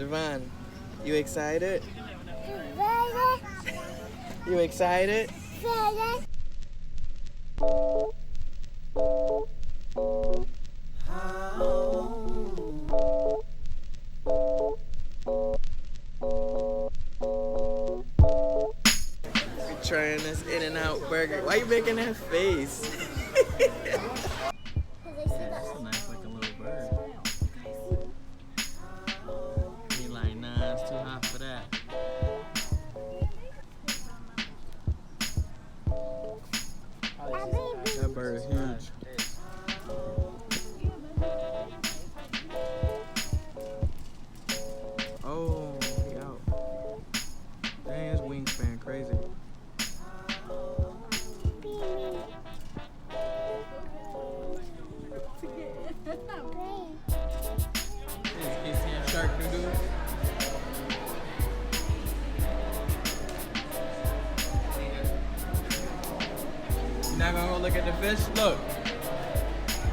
Javon, you excited? You excited? We're trying this In-N-Out burger. Why you making that face? That bird is huge. Oh, he out. Dang, his wingspan crazy. Is he a shark doo-doo? You're not gonna go look at the fish? Look.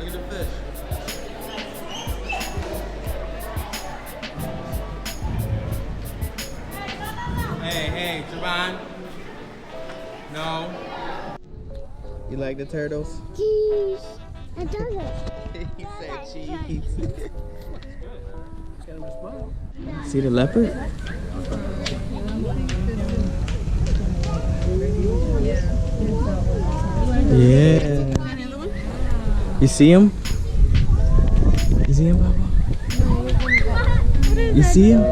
Look at the fish. Hey, Javon. No. You like the turtles? Cheese and turtles. He said cheese. See the leopard? Yeah. You see him? You see him, Papa? You see him?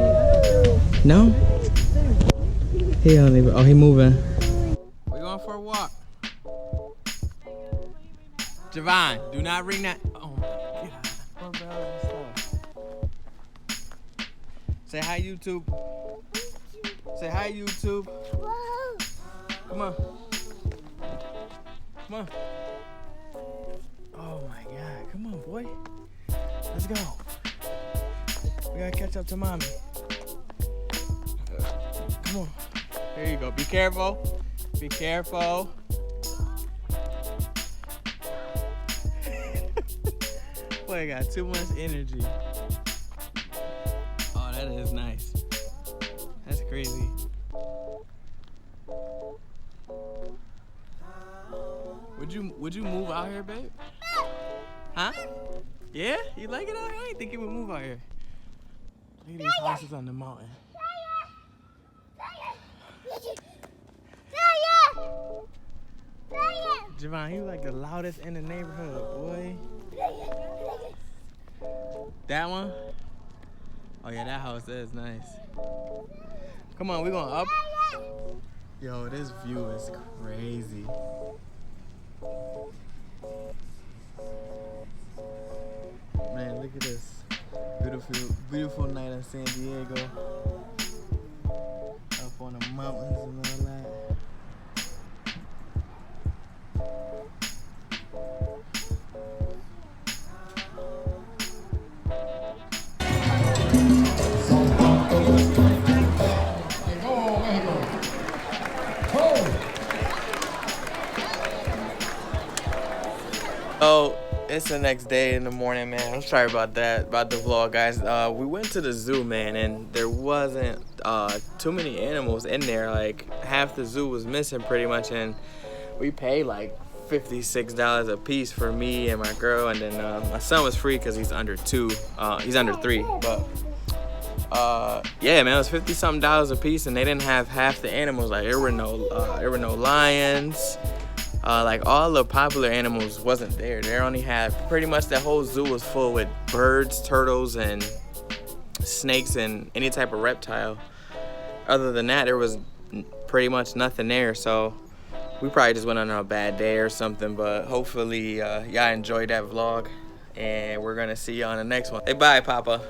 No? He only. Oh, he moving. We're going for a walk. Javon, do not ring that. Oh my God. Say hi, YouTube. Say hi, YouTube. Come on. Come on. Oh my God. Come on, boy. Let's go. We gotta catch up to mommy. Come on. There you go. Be careful. Be careful. Boy, I got too much energy. Oh, that is nice. That's crazy. Would you move out here, babe? Huh? Yeah? You like it out here? I didn't think you would move out here. Look at these houses on the mountain. Javon, you like the loudest in the neighborhood, boy. That one? Oh yeah, that house is nice. Come on, we going up. Yo, this view is crazy. Man, look at this. Beautiful night in San Diego. Up on the mountains and all that. So it's the next day in the morning, man. I'm sorry about that, about the vlog, guys. We went to the zoo, man, and there wasn't too many animals in there. Like half the zoo was missing pretty much, and we paid like $56 a piece for me and my girl, and then my son was free because he's under 2. He's under 3, but yeah, man, it was $50-something a piece, and they didn't have half the animals. Like there were no lions. Like all the popular animals wasn't there. They only had pretty much the whole zoo was full with birds, turtles, and snakes, and any type of reptile. Other than that, there was pretty much nothing there. So we probably just went on a bad day or something. But hopefully y'all enjoyed that vlog, and we're gonna see you on the next one. Say bye, Papa.